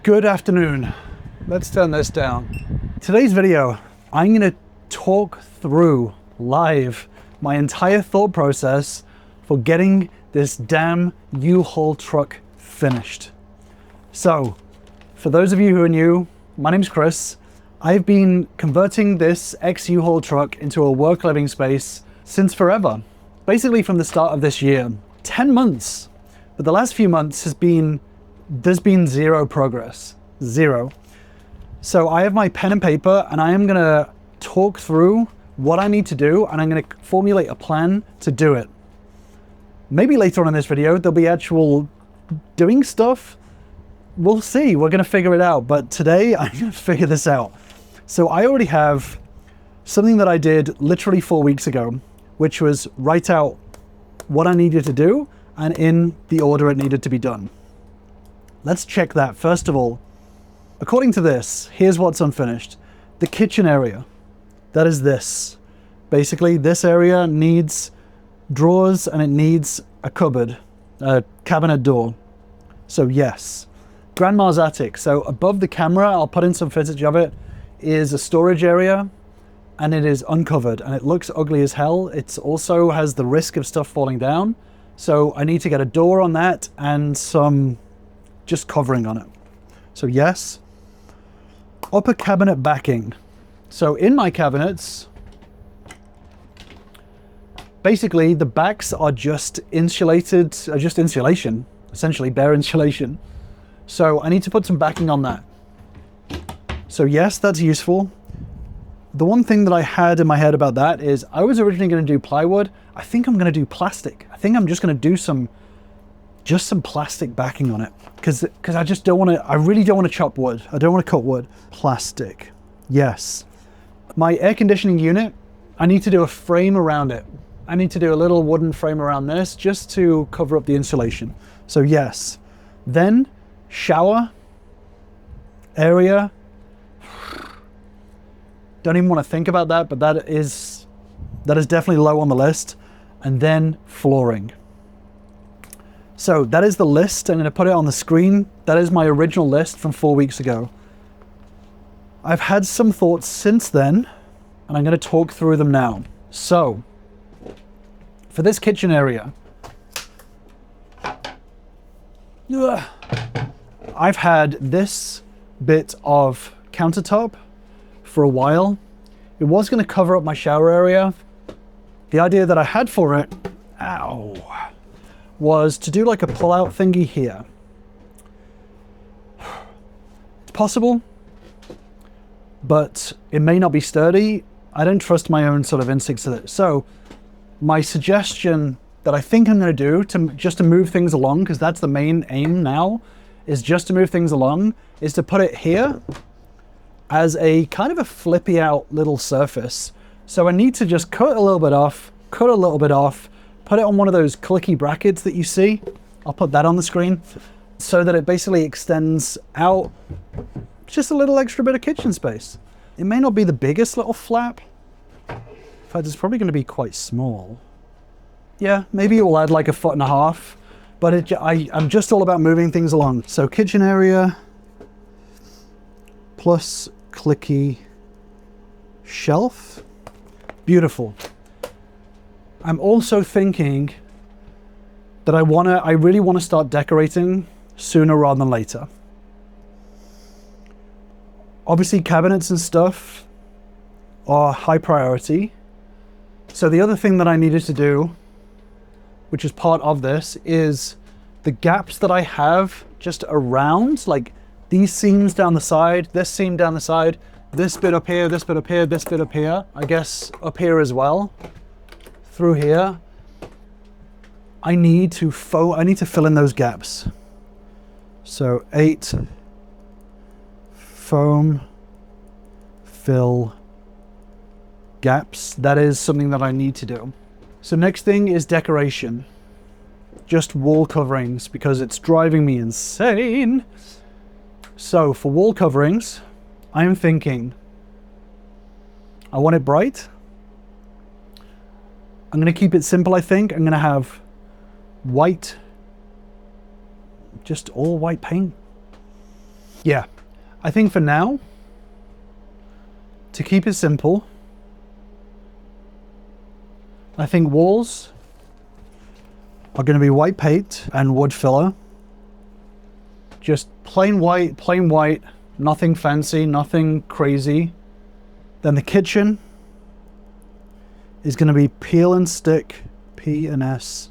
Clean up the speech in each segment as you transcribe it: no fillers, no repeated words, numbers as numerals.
Good afternoon. Let's turn this down. Today's video, I'm gonna talk through live my entire thought process for getting this damn U-Haul truck finished. So, for those of you who are new, my name's Chris. I've been converting this ex-U-Haul truck into a work living space since forever. Basically from the start of this year. 10 months. But the last few months there's been zero progress. Zero. So I have my pen and paper and I am gonna talk through what I need to do and I'm gonna formulate a plan to do it. Maybe later on in this video, there'll be actual doing stuff. We'll see, we're gonna figure it out. But today I'm gonna figure this out. So I already have something that I did literally 4 weeks ago, which was write out what I needed to do and in the order it needed to be done. Let's check that. First of all, according to this, here's what's unfinished. The kitchen area, that is this. Basically, this area needs drawers and it needs a cupboard, a cabinet door. So yes. Grandma's attic. So above the camera, I'll put in some footage of it, is a storage area and it is uncovered and it looks ugly as hell. It also has the risk of stuff falling down. So I need to get a door on that and some just covering on it. So yes. Upper cabinet backing. So in my cabinets, basically the backs are just insulated, just insulation, essentially bare insulation. So I need to put some backing on that. So yes, that's useful. The one thing that I had in my head about that is I was originally going to do plywood. I think I'm going to do plastic. I think I'm just going to do some plastic backing on it because I just don't want to, I really don't want to chop wood. I don't want to cut wood. Plastic. Yes. My air conditioning unit, I need to do a frame around it. I need to do a little wooden frame around this just to cover up the insulation. So yes. Then shower area. Don't even want to think about that, but that is definitely low on the list. And then flooring. So that is the list. I'm going to put it on the screen. That is my original list from 4 weeks ago. I've had some thoughts since then, and I'm going to talk through them now. So, for this kitchen area, I've had this bit of countertop for a while. It was going to cover up my shower area. The idea that I had for it, was to do like a pull-out thingy here. It's possible, but it may not be sturdy. I don't trust my own sort of instincts with it. So my suggestion that I think I'm going to do just to move things along, because that's the main aim now, is just to move things along, is to put it here as a kind of a flippy out little surface. So I need to just cut a little bit off, cut a little bit off, put it on one of those clicky brackets that you see. I'll put that on the screen so that it basically extends out just a little extra bit of kitchen space. It may not be the biggest little flap. In fact, it's probably going to be quite small. Yeah, maybe it will add like 1.5 feet, but I'm just all about moving things along. So kitchen area plus clicky shelf. Beautiful. I'm also thinking that I really want to start decorating sooner rather than later. Obviously cabinets and stuff are high priority. So the other thing that I needed to do, which is part of this, is the gaps that I have just around, like these seams down the side, this seam down the side, this bit up here, this bit up here, this bit up here, I guess up here as well. Through here, I need to fill in those gaps. So 8 foam fill gaps. That is something that I need to do. So next thing is decoration. Just wall coverings because it's driving me insane. So for wall coverings, I'm thinking I want it bright. I'm going to keep it simple, I think. I'm going to have white, just all white paint. Yeah, I think for now, to keep it simple, I think walls are going to be white paint and wood filler. Just plain white, nothing fancy, nothing crazy. Then the kitchen is going to be peel and stick P&S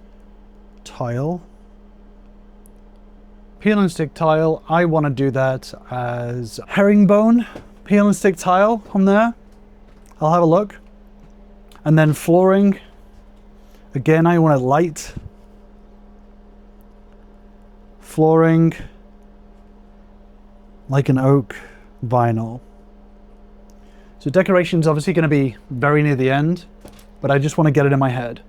tile. Peel and stick tile, I want to do that as herringbone peel and stick tile on there. I'll have a look. And then flooring, again, I want a light flooring, like an oak vinyl. So decoration is obviously going to be very near the end, but I just want to get it in my head.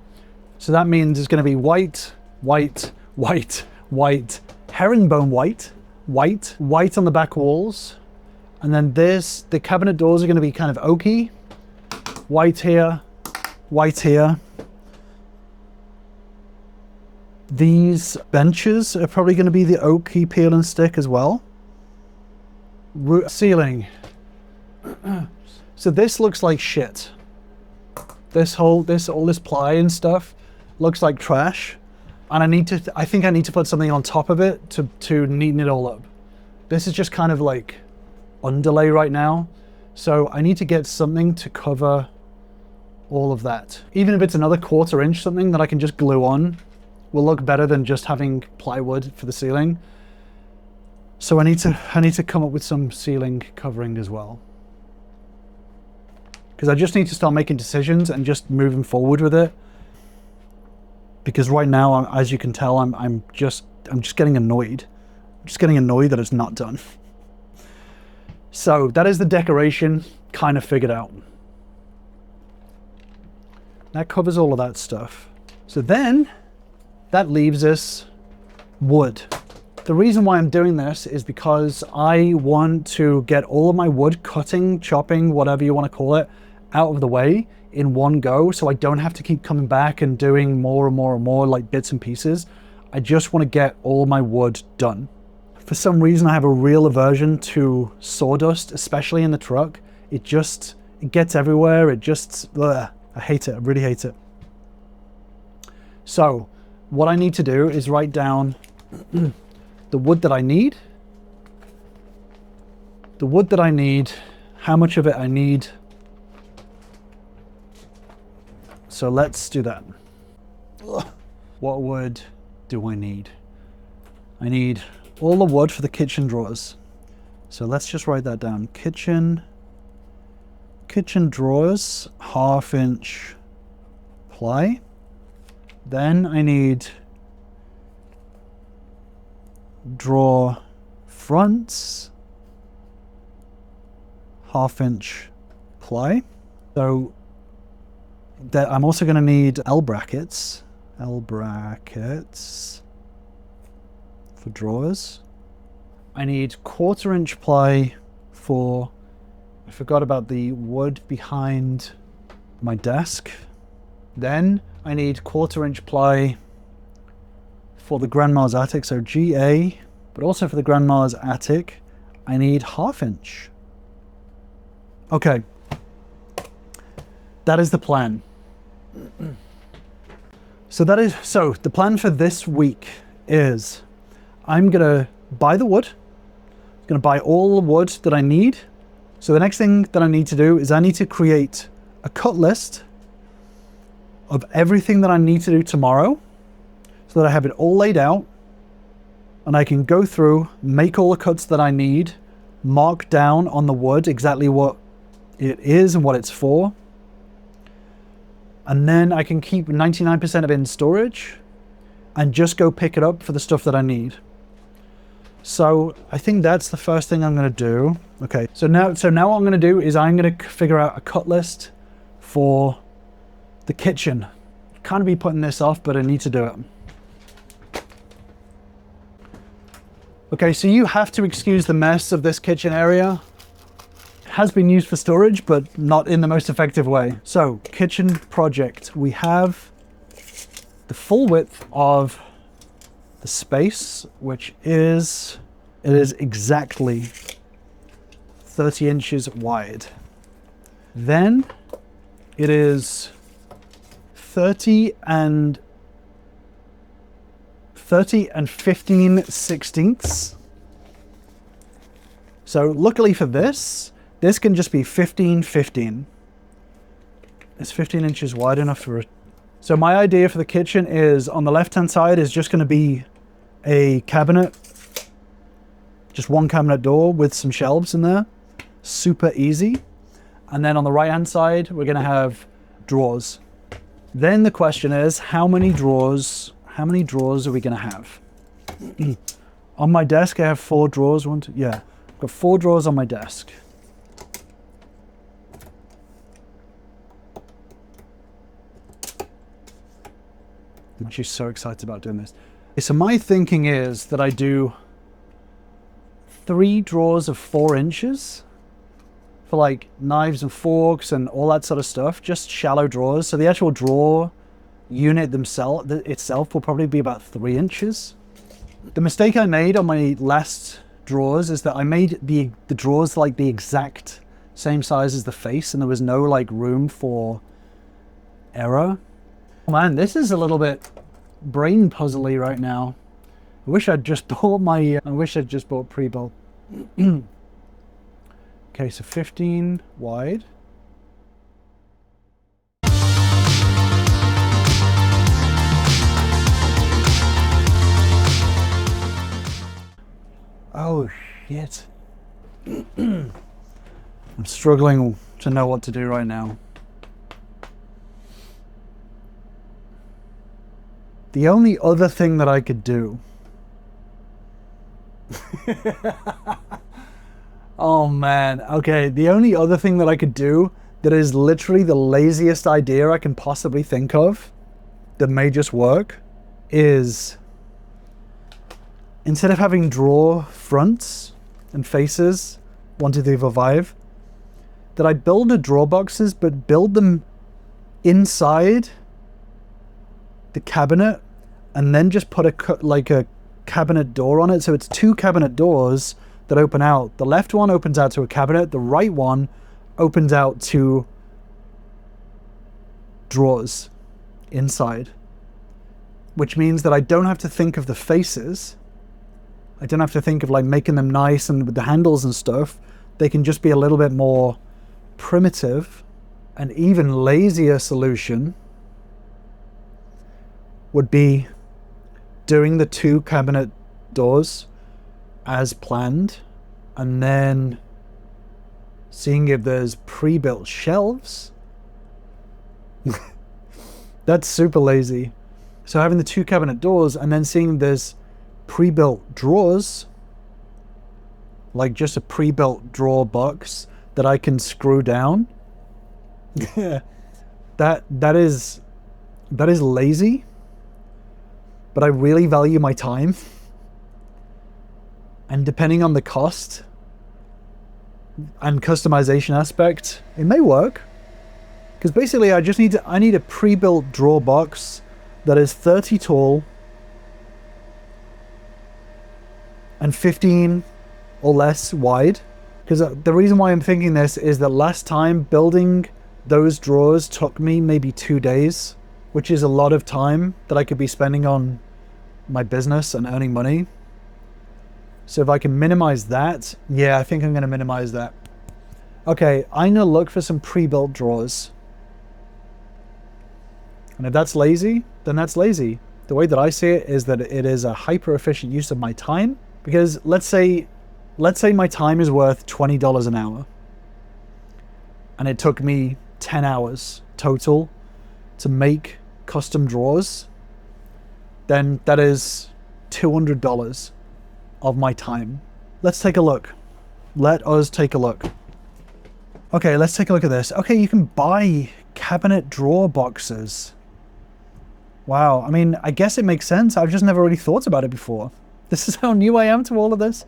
So that means it's going to be white, white, white, white, herringbone white, white, white on the back walls. And then the cabinet doors are going to be kind of oaky, white here, white here. These benches are probably going to be the oaky peel and stick as well. Ceiling. So this looks like shit. All this ply and stuff looks like trash. And I think I need to put something on top of it to neaten it all up. This is just kind of like underlay right now. So I need to get something to cover all of that. Even if it's another 1/4 inch something that I can just glue on, will look better than just having plywood for the ceiling. So I need to come up with some ceiling covering as well. Because I just need to start making decisions and just moving forward with it. Because right now, as you can tell, I'm just getting annoyed. I'm just getting annoyed that it's not done. So that is the decoration kind of figured out. That covers all of that stuff. So then that leaves us wood. The reason why I'm doing this is because I want to get all of my wood cutting, chopping, whatever you want to call it, out of the way in one go, so I don't have to keep coming back and doing more and more and more like bits and pieces. I just want to get all my wood done. For some reason, I have a real aversion to sawdust, especially in the truck. It gets everywhere. I hate it. I really hate it. So what I need to do is write down the wood that I need, how much of it I need. So let's do that. What wood do I need? I need all the wood for the kitchen drawers. So let's just write that down. Kitchen drawers, 1/2 inch ply. Then I need drawer fronts, 1/2 inch ply. So that I'm also going to need L brackets for drawers. I need 1/4 inch ply for, I forgot about the wood behind my desk. Then I need 1/4 inch ply for the grandma's attic, so GA, but also for the grandma's attic, I need 1/2 inch. Okay. That is the plan. So the plan for this week is I'm gonna buy the wood. I'm gonna buy all the wood that I need. So the next thing that I need to do is I need to create a cut list of everything that I need to do tomorrow so that I have it all laid out and I can go through, make all the cuts that I need, mark down on the wood exactly what it is and what it's for. And then I can keep 99% of it in storage and just go pick it up for the stuff that I need. So I think that's the first thing I'm going to do. Okay, so now what I'm going to do is I'm going to figure out a cut list for the kitchen. Can't be putting this off, but I need to do it. Okay, so you have to excuse the mess of this kitchen area. It has been used for storage, but not in the most effective way. So, kitchen project. We have the full width of the space, which is It is exactly 30 inches wide. Then it is 30 and 15/16. So luckily for this can just be 15/15. It's 15 inches wide enough for it. So my idea for the kitchen is on the left-hand side is just going to be a cabinet, just one cabinet door with some shelves in there. Super easy. And then on the right-hand side, we're going to have drawers. Then the question is, how many drawers are we going to have? On my desk, I have 4 drawers. Yeah, I've got 4 drawers on my desk. I'm actually so excited about doing this. So my thinking is that I do 3 drawers of 4 inches for like knives and forks and all that sort of stuff, just shallow drawers. So the actual drawer unit itself will probably be about 3 inches. The mistake I made on my last drawers is that I made the drawers like the exact same size as the face, and there was no like room for error. Man, this is a little bit brain puzzly right now. I wish I'd just bought Prebuilt. Okay, so 15 wide. Oh shit. I'm struggling to know what to do right now. The only other thing that I could do oh man, okay, the only other thing that I could do that is literally the laziest idea I can possibly think of that may just work is, instead of having drawer fronts and faces 1, 2, 3, 4, 5, that I build the drawer boxes but build them inside the cabinet and then just put a cabinet door on it. So it's 2 cabinet doors that open out. The left one opens out to a cabinet. The right one opens out to drawers inside, which means that I don't have to think of the faces. I don't have to think of like making them nice and with the handles and stuff. They can just be a little bit more primitive. An even lazier solution would be doing the 2 cabinet doors as planned and then seeing if there's pre-built shelves. That's super lazy. So having the 2 cabinet doors and then seeing there's pre-built drawers, like just a pre-built drawer box that I can screw down. that is lazy, but I really value my time. And depending on the cost and customization aspect, it may work. Because basically I need a pre-built drawer box that is 30 tall and 15 or less wide. Because the reason why I'm thinking this is that last time building those drawers took me maybe 2 days, which is a lot of time that I could be spending on my business and earning money. So if I can minimize that, yeah, I think I'm going to minimize that. Okay, I'm going to look for some pre-built drawers. And if that's lazy, then that's lazy. The way that I see it is that it is a hyper efficient use of my time, because let's say my time is worth $20 an hour and it took me 10 hours total to make custom drawers, then that is $200 of my time. Let's take a look. Let us take a look. Okay, let's take a look at this. Okay, you can buy cabinet drawer boxes. Wow, I mean, I guess it makes sense. I've just never really thought about it before. This is how new I am to all of this.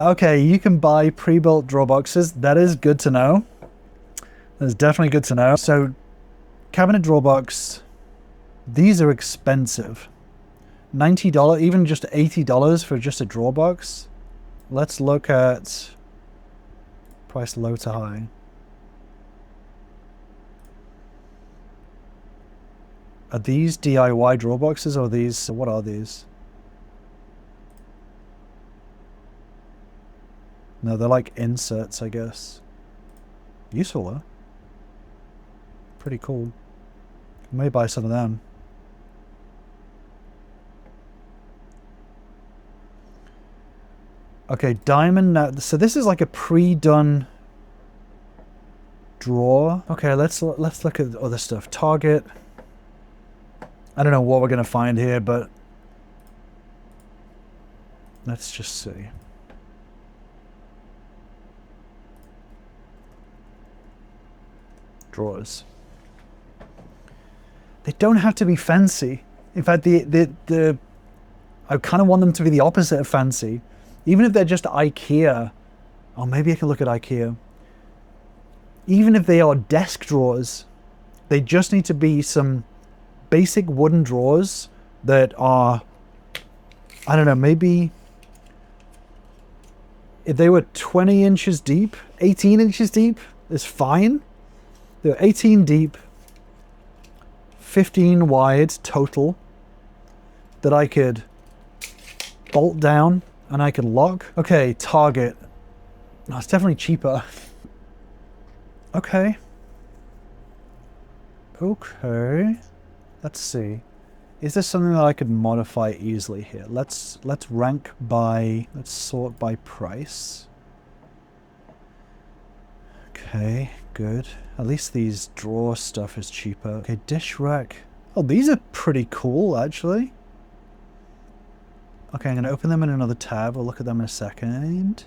Okay, you can buy pre-built drawer boxes. That is good to know. That's definitely good to know. So, cabinet drawer box, these are expensive. $90, even just $80 for just a drawer box. let's look at price low to high. Are these DIY drawer boxes or are these, what are these? No, they're like inserts, I guess. Useful though. Pretty cool. I may buy some of them. Okay, diamond. So this is like a pre-done drawer. Okay, let's look at other stuff. Target. I don't know what we're gonna find here, but let's just see. Drawers. They don't have to be fancy. In fact, I kind of want them to be the opposite of fancy. Even if they're just IKEA, or maybe I can look at IKEA. Even if they are desk drawers, they just need to be some basic wooden drawers that are, I don't know, maybe if they were 20 inches deep, 18 inches deep is fine. They're 18 deep, 15 wide total that I could bolt down and I can lock. Okay, Target. No, it's definitely cheaper. Okay. Okay. Let's see. Is there something that I could modify easily here? Let's rank by, let's sort by price. Okay, good. At least these drawer stuff is cheaper. Okay, dish rack. Oh, these are pretty cool, actually. Okay, I'm going to open them in another tab. We'll look at them in a second.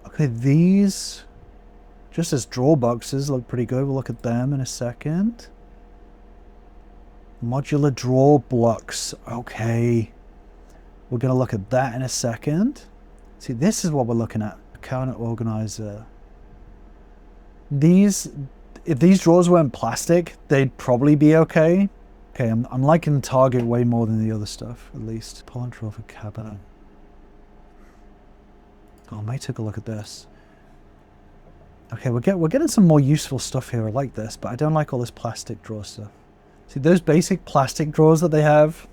Okay, these, just as drawer boxes, look pretty good. We'll look at them in a second. Modular drawer blocks. Okay. We're going to look at that in a second. See, this is what we're looking at. Cabinet organizer. These, if these drawers weren't plastic, they'd probably be okay. Okay, I'm liking Target way more than the other stuff, at least. Pull and drawer for cabinet. Oh, I might take a look at this. Okay, we're getting some more useful stuff here. I like this, but I don't like all this plastic drawer stuff. See, those basic plastic drawers that they have,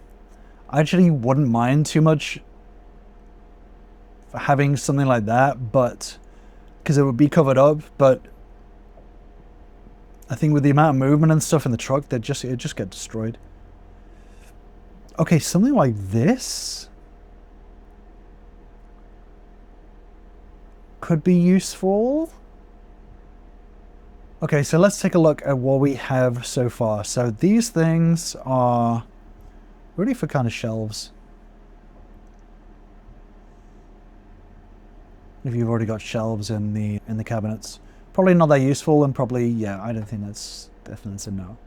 I actually wouldn't mind too much for having something like that, but because it would be covered up, but I think with the amount of movement and stuff in the truck, it'd just get destroyed. Okay, something like this could be useful. Okay, so let's take a look at what we have so far. So these things are really for kind of shelves. If you've already got shelves in the cabinets. Probably not that useful, and probably, yeah, I don't think that's definitely a no.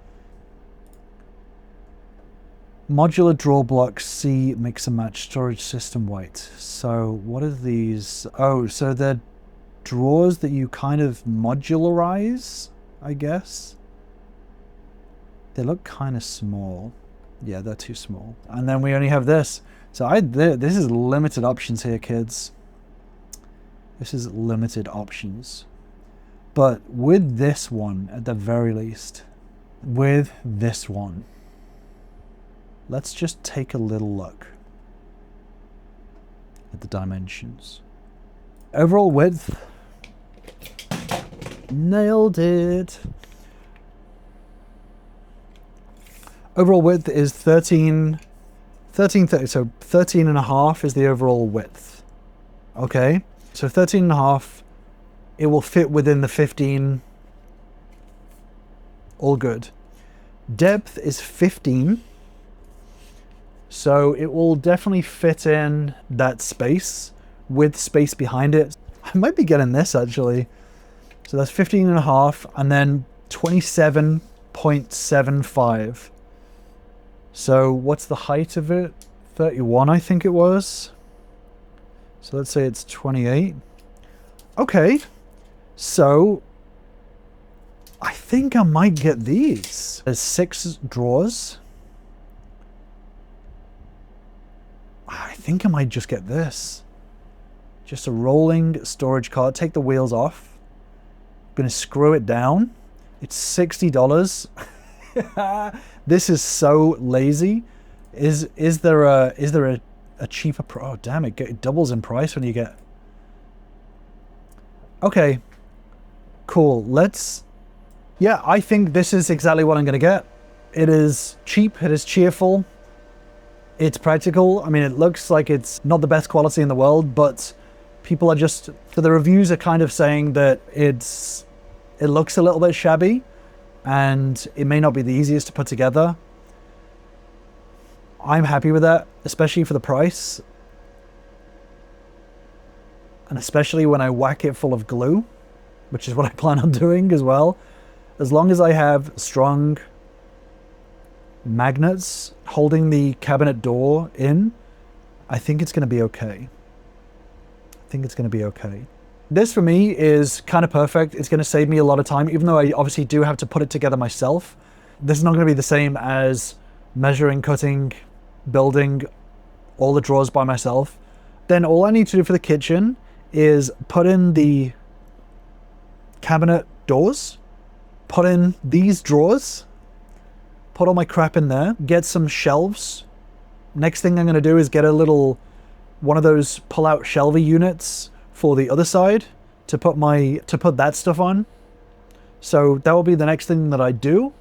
Modular drawer blocks, C, mix and match, storage system white. So what are these? Oh, so they're drawers that you kind of modularize, I guess. They look kind of small. Yeah, they're too small. And then we only have this. So this is limited options here, kids. This is limited options. But with this one, at the very least, with this one, let's just take a little look at the dimensions. Overall width, nailed it. Overall width is 13, so 13 and a half is the overall width. Okay, so 13 and a half. It will fit within the 15. All good. Depth is 15. So it will definitely fit in that space with space behind it. I might be getting this actually. So that's 15 and a half and then 27.75. So what's the height of it? 31, I think it was. So let's say it's 28. Okay. So I think I might get these. There's 6 drawers. I think I might just get this. Just a rolling storage cart. Take the wheels off. I'm gonna screw it down. It's $60. This is so lazy. Is there a cheaper oh damn it doubles in price when you get. Okay, cool. Yeah, I think this is exactly what I'm gonna get. It is cheap, it is cheerful, it's practical. I mean, it looks like it's not the best quality in the world, but people are just, so the reviews are kind of saying that it looks a little bit shabby and it may not be the easiest to put together. I'm happy with that, especially for the price. And especially when I whack it full of glue, which is what I plan on doing as well. As long as I have strong magnets holding the cabinet door in, I think it's going to be okay. I think it's going to be okay. This for me is kind of perfect. It's going to save me a lot of time, even though I obviously do have to put it together myself. This is not going to be the same as measuring, cutting, building all the drawers by myself. Then all I need to do for the kitchen is put in the cabinet doors, put in these drawers, put all my crap in there, get some shelves. Next thing I'm going to do is get a little one of those pull-out shelvy units for the other side to put that stuff on. So that will be the next thing that I do.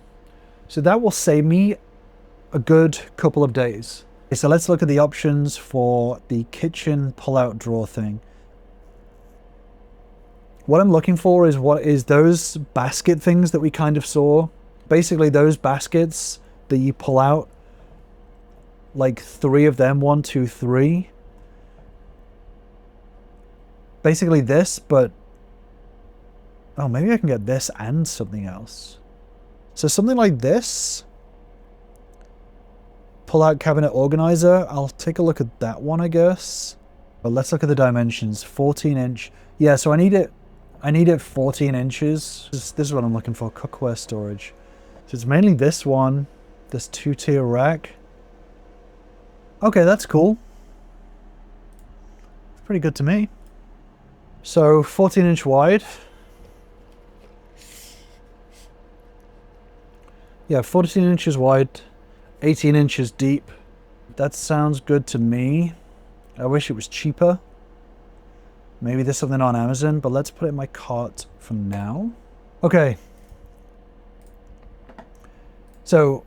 So that will save me a good couple of days. Okay, so let's look at the options for the kitchen pull-out drawer thing. What I'm looking for is those basket things that we kind of saw. Basically those baskets that you pull out, like 3 of them, 1, 2, 3. Basically this, but oh, maybe I can get this and something else. So something like this. Pull out cabinet organizer. I'll take a look at that one, I guess. But let's look at the dimensions. 14-inch. Yeah, so I need it 14 inches. This is what I'm looking for, cookware storage. So it's mainly this one, this 2-tier rack. Okay, that's cool. It's pretty good to me. So 14-inch wide. Yeah, 14 inches wide, 18 inches deep. That sounds good to me. I wish it was cheaper. Maybe there's something on Amazon, but let's put it in my cart for now. Okay. So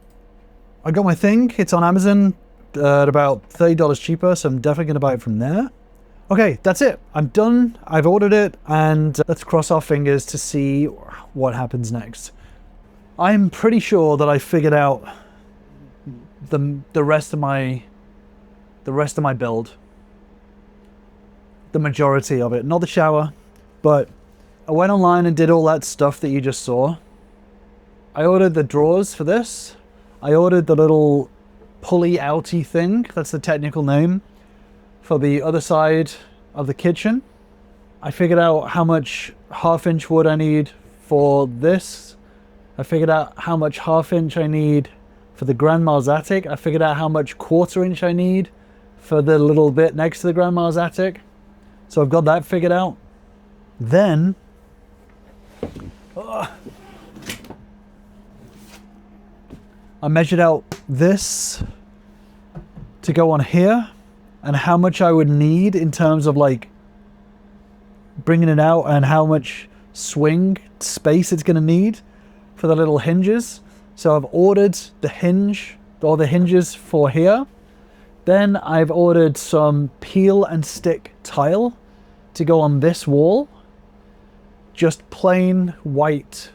I got my thing. It's on Amazon at about $30 cheaper, so I'm definitely going to buy it from there. Okay, that's it. I'm done. I've ordered it, and let's cross our fingers to see what happens next. I'm pretty sure that I figured out the rest of my build. The majority of it, not the shower, but I went online and did all that stuff that you just saw. I ordered the drawers for this. I ordered the little pulley outy thing, that's the technical name, for the other side of the kitchen. I figured out how much 1/2-inch wood I need for this. I figured out how much 1/2-inch I need for the grandma's attic. I figured out how much 1/4-inch I need for the little bit next to the grandma's attic. So I've got that figured out. Then I measured out this to go on here and how much I would need in terms of like bringing it out and how much swing space it's going to need for the little hinges. So I've ordered the hinge, or the hinges for here. Then I've ordered some peel and stick tile to go on this wall. Just plain white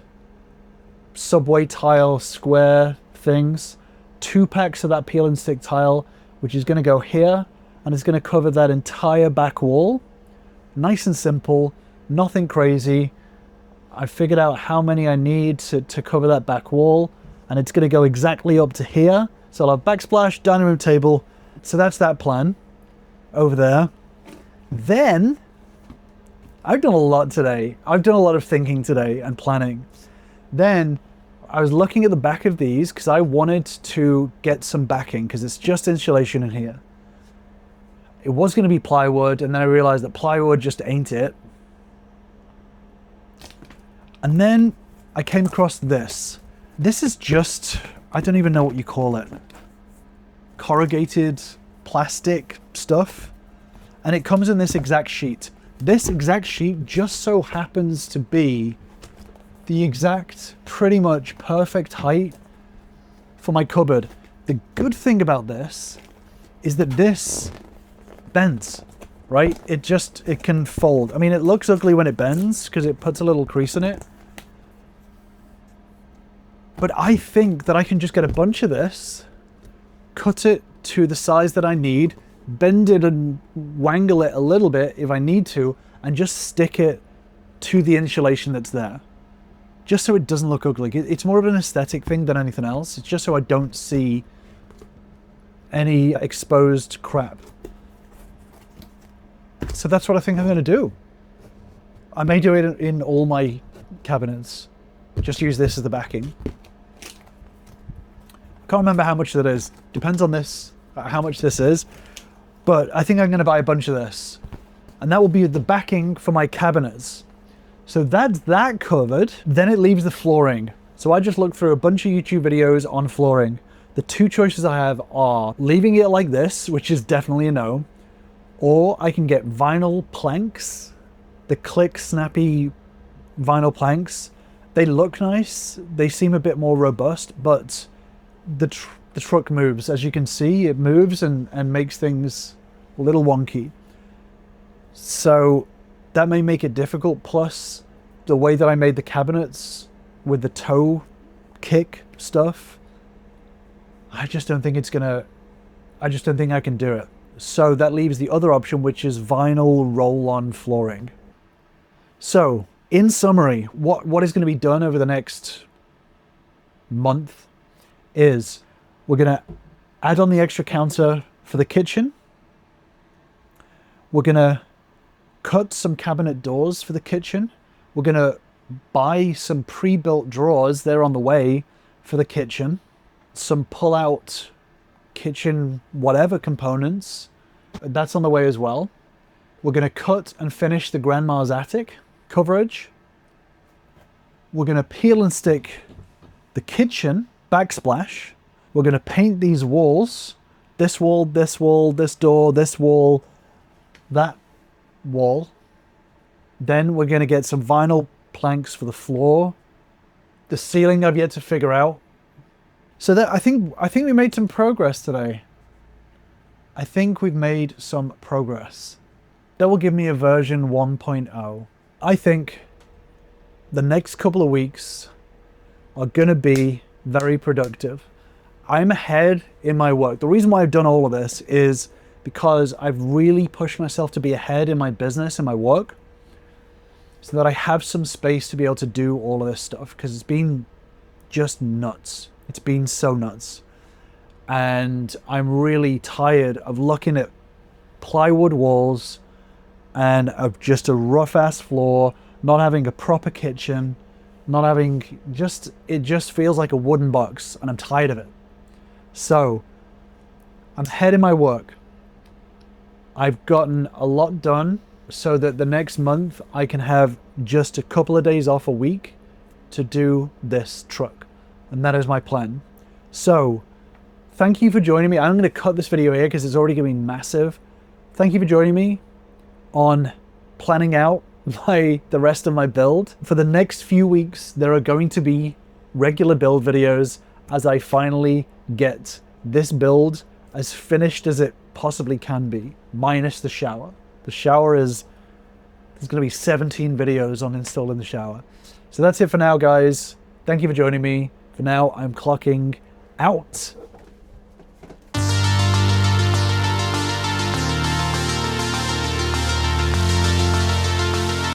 subway tile square things. 2 packs of that peel and stick tile, which is going to go here, and it's going to cover that entire back wall. Nice and simple, nothing crazy. I figured out how many I need to cover that back wall, and it's going to go exactly up to here. So I'll have backsplash, dining room table. So that's that plan over there. Then I've done a lot today. I've done a lot of thinking today and planning. Then I was looking at the back of these because I wanted to get some backing because it's just insulation in here. It was going to be plywood, and then I realized that plywood just ain't it. And then I came across this. This is just, I don't even know what you call it. Corrugated plastic stuff. And it comes in this exact sheet. This exact sheet just so happens to be the exact, pretty much perfect height for my cupboard. The good thing about this is that this bends, right? It can fold. I mean, it looks ugly when it bends because it puts a little crease in it. But I think that I can just get a bunch of this, cut it to the size that I need, bend it and wangle it a little bit if I need to, and just stick it to the insulation that's there. Just so it doesn't look ugly. It's more of an aesthetic thing than anything else. It's just so I don't see any exposed crap. So that's what I think I'm going to do. I may do it in all my cabinets. Just use this as the backing. I can't remember how much that is. Depends on this, how much this is. But I think I'm going to buy a bunch of this. And that will be the backing for my cabinets. So that's that covered. Then it leaves the flooring. So I just looked through a bunch of YouTube videos on flooring. The two choices I have are leaving it like this, which is definitely a no, or I can get vinyl planks, the click snappy vinyl planks. They look nice. They seem a bit more robust, but the truck moves. As you can see, it moves and makes things a little wonky. So that may make it difficult. Plus the way that I made the cabinets with the toe kick stuff, I just don't think I can do it. So that leaves the other option, which is vinyl roll-on flooring. So in summary, what is going to be done over the next month is we're going to add on the extra counter for the kitchen. We're going to cut some cabinet doors for the kitchen. We're going to buy some pre-built drawers. They're on the way for the kitchen. Some pull-out kitchen whatever components. That's on the way as well. We're going to cut and finish the grandma's attic coverage. We're going to peel and stick the kitchen backsplash. We're going to paint these walls. This wall, this wall, this door, this wall, that wall. Then we're going to get some vinyl planks for the floor. The ceiling I've yet to figure out. So that I think we made some progress today. I think we've made some progress. That will give me a version 1.0. I think the next couple of weeks are going to be very productive. I'm ahead in my work. The reason why I've done all of this is because I've really pushed myself to be ahead in my business and my work so that I have some space to be able to do all of this stuff, because it's been just nuts. It's been so nuts. And I'm really tired of looking at plywood walls and of just a rough ass floor, not having a proper kitchen, not having it just feels like a wooden box, and I'm tired of it. So I'm ahead in my work. I've gotten a lot done so that the next month I can have just a couple of days off a week to do this truck. And that is my plan. So thank you for joining me. I'm going to cut this video here because it's already going to be massive. Thank you for joining me on planning out the rest of my build. For the next few weeks, there are going to be regular build videos as I finally get this build as finished as it possibly can be, minus the shower. The shower there's going to be 17 videos on installing the shower. So that's it for now, guys. Thank you for joining me. For now, I'm clocking out.